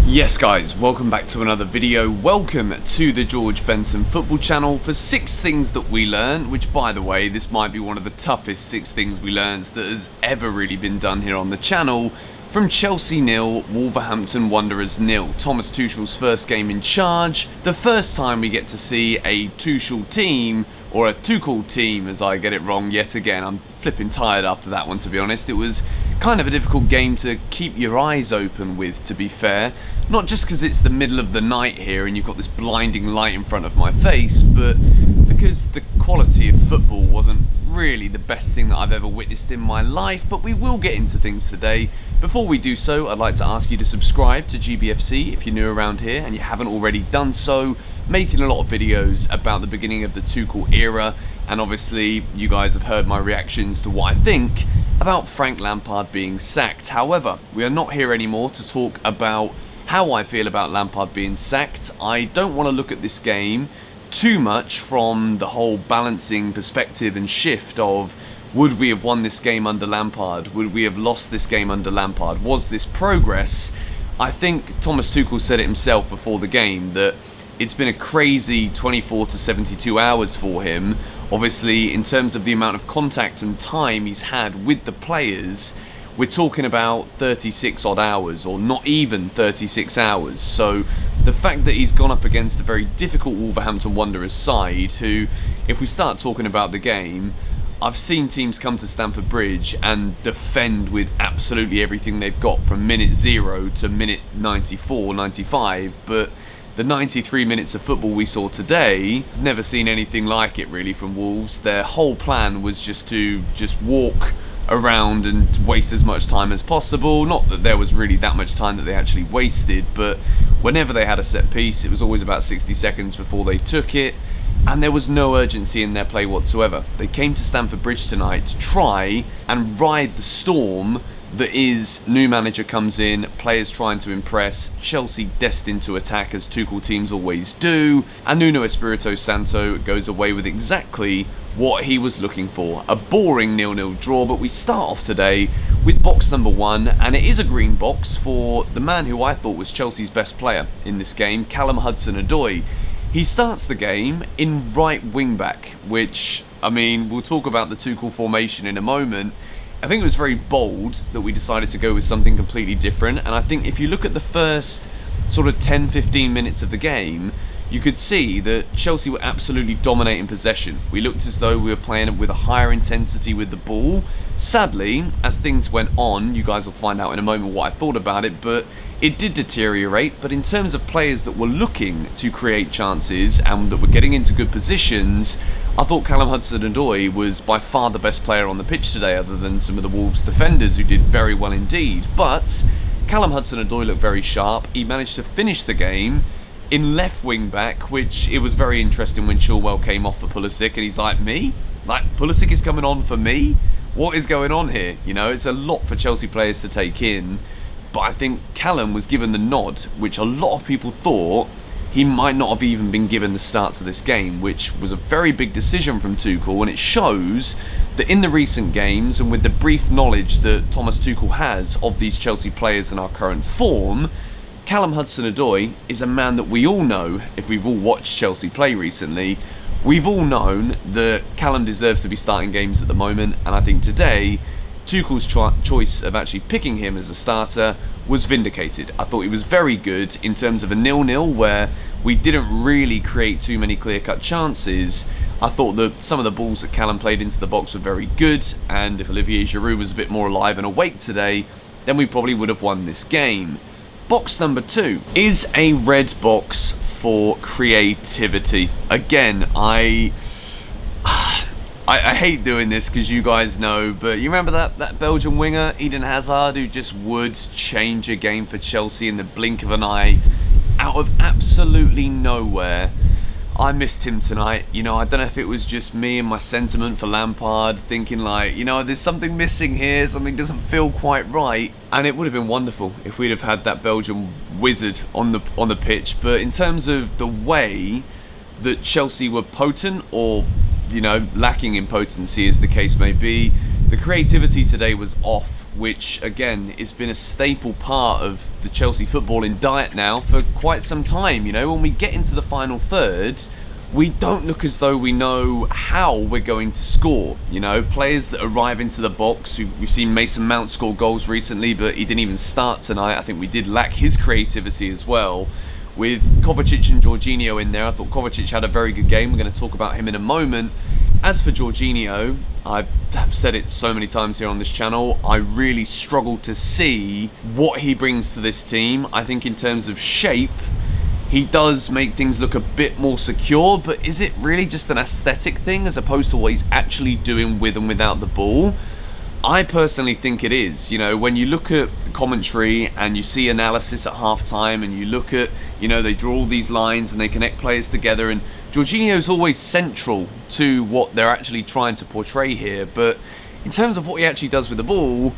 Yes guys, welcome back to another video. Welcome to the George Benson football channel for 6 things that we learned, which by the way, this might be one of the toughest 6 things we learned that has ever really been done here on the channel. From Chelsea 0, Wolverhampton Wanderers 0. Thomas Tuchel's first game in charge. The first time we get to see a Tuchel team, or a Tuchel team as I get it wrong yet again. I'm flipping tired after that one, to be honest. It was kind of a difficult game to keep your eyes open with, to be fair. Not just because it's the middle of the night here and you've got this blinding light in front of my face, but because the quality of football wasn't really the best thing that I've ever witnessed in my life. But we will get into things today. Before we do so, I'd like to ask you to subscribe to GBFC if you're new around here and you haven't already done so. Making a lot of videos about the beginning of the Tuchel era, and obviously you guys have heard my reactions to what I think about Frank Lampard being sacked. However, we are not here anymore to talk about how I feel about Lampard being sacked. I don't want to look at this game too much from the whole balancing perspective and shift of, would we have won this game under Lampard? Would we have lost this game under Lampard? Was this progress? I think Thomas Tuchel said it himself before the game that it's been a crazy 24 to 72 hours for him. Obviously, in terms of the amount of contact and time he's had with the players, we're talking about 36 odd hours, or not even 36 hours. So the fact that he's gone up against a very difficult Wolverhampton Wanderers side, who, if we start talking about the game, I've seen teams come to Stamford Bridge and defend with absolutely everything they've got from minute 0 to minute 94, 95, but the 93 minutes of football we saw today, never seen anything like it really from Wolves. Their whole plan was just to walk around and waste as much time as possible. Not that there was really that much time that they actually wasted, but whenever they had a set piece, it was always about 60 seconds before they took it, and there was no urgency in their play whatsoever. They came to Stamford Bridge tonight to try and ride the storm that is new manager comes in, players trying to impress, Chelsea destined to attack as Tuchel teams always do, and Nuno Espirito Santo goes away with exactly what he was looking for. A boring 0-0 draw, but we start off today with box number 1, and it is a green box for the man who I thought was Chelsea's best player in this game, Callum Hudson-Odoi. He starts the game in right wing back, which, I mean, we'll talk about the Tuchel formation in a moment. I think it was very bold that we decided to go with something completely different, and I think if you look at the first sort of 10-15 minutes of the game, you could see that Chelsea were absolutely dominating possession. We looked as though we were playing with a higher intensity with the ball. Sadly, as things went on, you guys will find out in a moment what I thought about it, but it did deteriorate. But in terms of players that were looking to create chances and that were getting into good positions, I thought Callum Hudson-Odoi was by far the best player on the pitch today, other than some of the Wolves defenders who did very well indeed. But Callum Hudson-Odoi looked very sharp. He managed to finish the game in left wing back, which it was very interesting when Chilwell came off for Pulisic, and he's like, me? Like, Pulisic is coming on for me? What is going on here? You know, it's a lot for Chelsea players to take in, but I think Callum was given the nod, which a lot of people thought he might not have even been given the start to this game, which was a very big decision from Tuchel, and it shows that in the recent games, and with the brief knowledge that Thomas Tuchel has of these Chelsea players in our current form, Callum Hudson-Odoi is a man that we all know, if we've all watched Chelsea play recently, we've all known that Callum deserves to be starting games at the moment, and I think today Tuchel's choice of actually picking him as a starter was vindicated. I thought he was very good in terms of a 0-0 where we didn't really create too many clear-cut chances. I thought that some of the balls that Callum played into the box were very good, and if Olivier Giroud was a bit more alive and awake today, then we probably would have won this game. Box number 2 is a red box for creativity. Again, I hate doing this because you guys know, but you remember that Belgian winger, Eden Hazard, who just would change a game for Chelsea in the blink of an eye out of absolutely nowhere. I missed him tonight. You know, I don't know if it was just me and my sentiment for Lampard, thinking like, you know, there's something missing here, something doesn't feel quite right. And it would have been wonderful if we'd have had that Belgian wizard on the pitch. But in terms of the way that Chelsea were potent, or, you know, lacking in potency as the case may be, the creativity today was off which again has been a staple part of the Chelsea footballing diet now for quite some time. You know, when we get into the final third, we don't look as though we know how we're going to score. You know, players that arrive into the box, we've seen Mason Mount score goals recently, but he didn't even start tonight. I think we did lack his creativity as well. With Kovacic and Jorginho in there, I thought Kovacic had a very good game. We're going to talk about him in a moment. As for Jorginho, I have said it so many times here on this channel, I really struggle to see what he brings to this team. I think in terms of shape, he does make things look a bit more secure, but is it really just an aesthetic thing as opposed to what he's actually doing with and without the ball? I personally think it is. You know, when you look at commentary and you see analysis at halftime and you look at, you know, they draw all these lines and they connect players together, and Jorginho's always central to what they're actually trying to portray here, but in terms of what he actually does with the ball,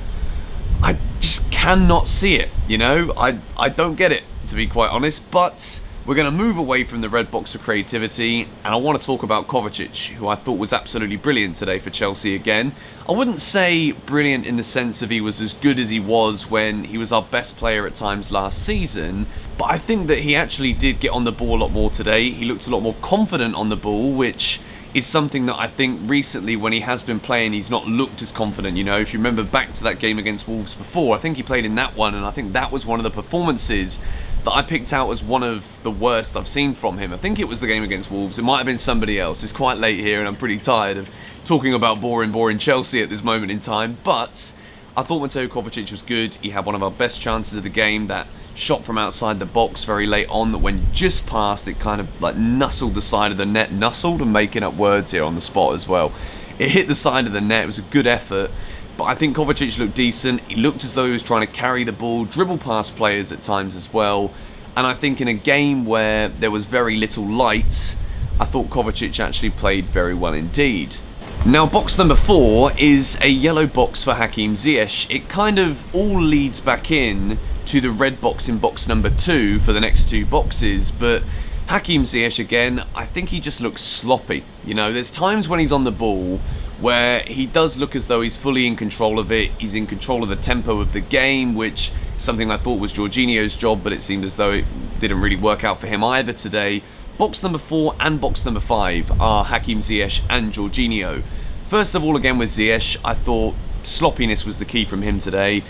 I just cannot see it. You know, I don't get it, to be quite honest. But we're going to move away from the red box of creativity, and I want to talk about Kovacic, who I thought was absolutely brilliant today for Chelsea again. I wouldn't say brilliant in the sense of he was as good as he was when he was our best player at times last season, but I think that he actually did get on the ball a lot more today. He looked a lot more confident on the ball, which is something that I think recently when he has been playing, he's not looked as confident. You know, if you remember back to that game against Wolves before, I think he played in that one, and I think that was one of the performances that I picked out as one of the worst I've seen from him. I think it was the game against Wolves. It might have been somebody else. It's quite late here and I'm pretty tired of talking about boring Chelsea at this moment in time. But I thought Mateo Kovacic was good. He had one of our best chances of the game. That shot from outside the box very late on that when just past, it kind of like nuzzled the side of the net. Nuzzled, I'm making up words here on the spot as well. It hit the side of the net. It was a good effort. But I think Kovacic looked decent. He looked as though he was trying to carry the ball, dribble past players at times as well. And I think in a game where there was very little light, I thought Kovacic actually played very well indeed. Now, box number 4 is a yellow box for Hakim Ziyech. It kind of all leads back in to the red box in box number 2 for the next 2 boxes. But Hakim Ziyech, again, I think he just looks sloppy. You know, there's times when he's on the ball where he does look as though he's fully in control of it. He's in control of the tempo of the game, which is something I thought was Jorginho's job, but it seemed as though it didn't really work out for him either today. Box number 4 and box number 5 are Hakim Ziyech and Jorginho. First of all, again with Ziyech, I thought sloppiness was the key from him today.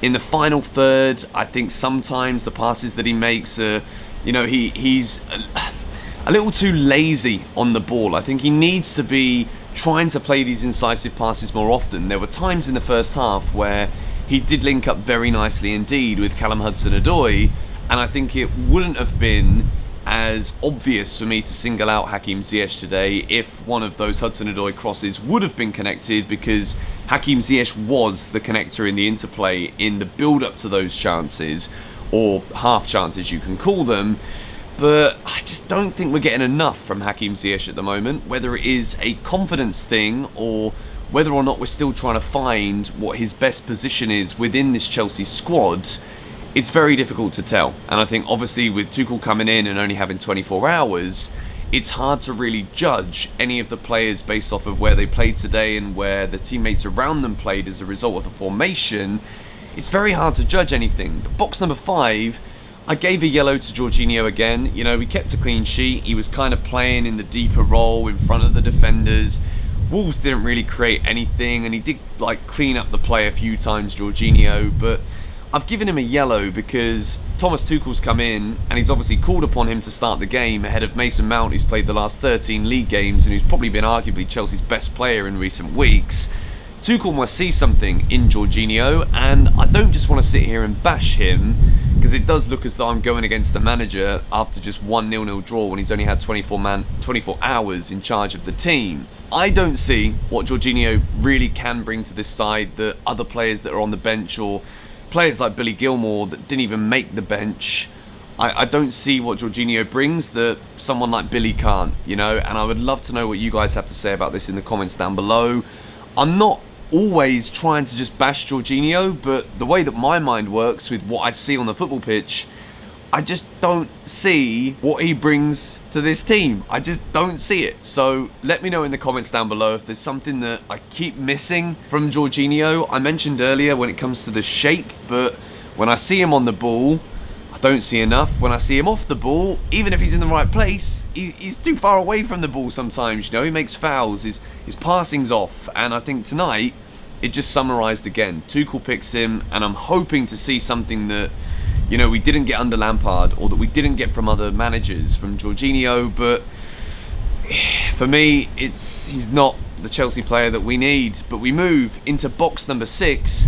In the final third, I think sometimes the passes that he makes are, you know, he's a little too lazy on the ball. I think he needs to be trying to play these incisive passes more often. There were times in the first half where he did link up very nicely indeed with Callum Hudson-Odoi, and I think it wouldn't have been as obvious for me to single out Hakim Ziyech today if one of those Hudson-Odoi crosses would have been connected, because Hakim Ziyech was the connector in the interplay in the build-up to those chances, or half chances you can call them. But I just don't think we're getting enough from Hakim Ziyech at the moment, whether it is a confidence thing or whether or not we're still trying to find what his best position is within this Chelsea squad. It's very difficult to tell. And I think obviously with Tuchel coming in and only having 24 hours, it's hard to really judge any of the players based off of where they played today and where the teammates around them played as a result of the formation. It's very hard to judge anything. But box number 5, I gave a yellow to Jorginho again. You know, we kept a clean sheet. He was kind of playing in the deeper role in front of the defenders. Wolves didn't really create anything, and he did like clean up the play a few times, Jorginho, but I've given him a yellow because Thomas Tuchel's come in and he's obviously called upon him to start the game ahead of Mason Mount, who's played the last 13 league games and who's probably been arguably Chelsea's best player in recent weeks. Tuchel must see something in Jorginho, and I don't just want to sit here and bash him, because it does look as though I'm going against the manager after just one 0-0 draw when he's only had 24 hours in charge of the team. I don't see what Jorginho really can bring to this side that other players that are on the bench, or players like Billy Gilmore that didn't even make the bench, I don't see what Jorginho brings that someone like Billy can't, you know, and I would love to know what you guys have to say about this in the comments down below. I'm not always trying to just bash Jorginho, but the way that my mind works with what I see on the football pitch, I just don't see what he brings to this team. I just don't see it. So let me know in the comments down below if there's something that I keep missing from Jorginho. I mentioned earlier when it comes to the shape, but when I see him on the ball, I don't see enough. When I see him off the ball, even if he's in the right place, he's too far away from the ball sometimes. You know, he makes fouls, his passing's off. And I think tonight, it just summarised again. Tuchel picks him, and I'm hoping to see something that, you know, we didn't get under Lampard, or that we didn't get from other managers, from Jorginho. But for me, he's not the Chelsea player that we need. But we move into box number 6,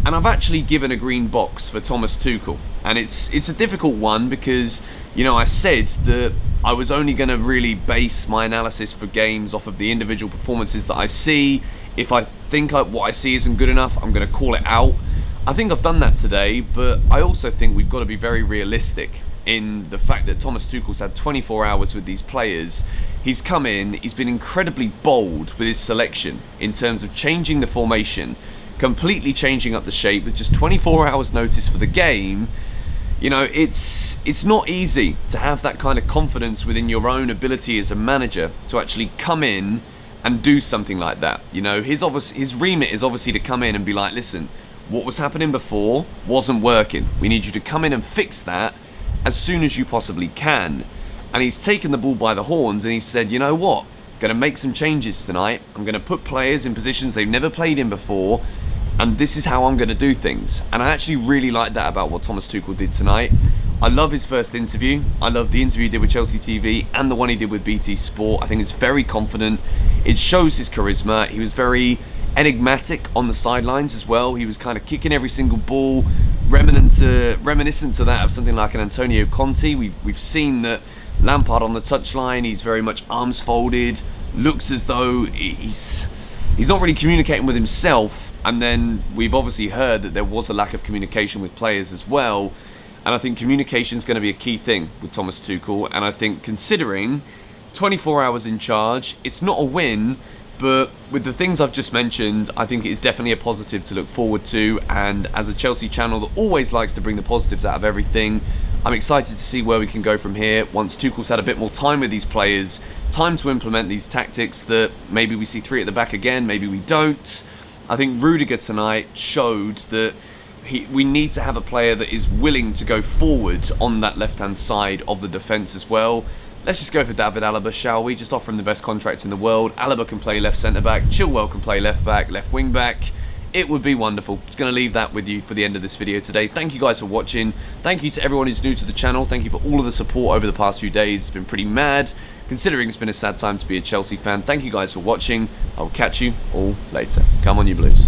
and I've actually given a green box for Thomas Tuchel. And it's a difficult one because, you know, I said that I was only going to really base my analysis for games off of the individual performances that I see. If I think what I see isn't good enough, I'm going to call it out. I think I've done that today, but I also think we've got to be very realistic in the fact that Thomas Tuchel's had 24 hours with these players. He's come in, he's been incredibly bold with his selection in terms of changing the formation, completely changing up the shape with just 24 hours notice for the game. You know, it's not easy to have that kind of confidence within your own ability as a manager to actually come in and do something like that. You know, his remit is obviously to come in and be like, listen, what was happening before wasn't working. We need you to come in and fix that as soon as you possibly can. And he's taken the bull by the horns and he said, you know what? Going to make some changes tonight. I'm going to put players in positions they've never played in before, and this is how I'm going to do things. And I actually really like that about what Thomas Tuchel did tonight. I love his first interview. I love the interview he did with Chelsea TV and the one he did with BT Sport. I think it's very confident. It shows his charisma. He was very enigmatic on the sidelines as well. He was kind of kicking every single ball, reminiscent to that of something like an Antonio Conte. We've seen that Lampard on the touchline, he's very much arms folded, looks as though he's not really communicating with himself. And then we've obviously heard that there was a lack of communication with players as well. And I think communication is going to be a key thing with Thomas Tuchel. And I think considering 24 hours in charge, it's not a win, but with the things I've just mentioned, I think it is definitely a positive to look forward to. And as a Chelsea channel that always likes to bring the positives out of everything, I'm excited to see where we can go from here once Tuchel's had a bit more time with these players, time to implement these tactics that maybe we see 3 at the back again, maybe we don't. I think Rudiger tonight showed that we need to have a player that is willing to go forward on that left-hand side of the defence as well. Let's just go for David Alaba, shall we? Just offer him the best contract in the world. Alaba can play left centre-back. Chilwell can play left-back, left wing-back. It would be wonderful. Just going to leave that with you for the end of this video today. Thank you guys for watching. Thank you to everyone who's new to the channel. Thank you for all of the support over the past few days. It's been pretty mad, considering it's been a sad time to be a Chelsea fan. Thank you guys for watching. I will catch you all later. Come on, you Blues.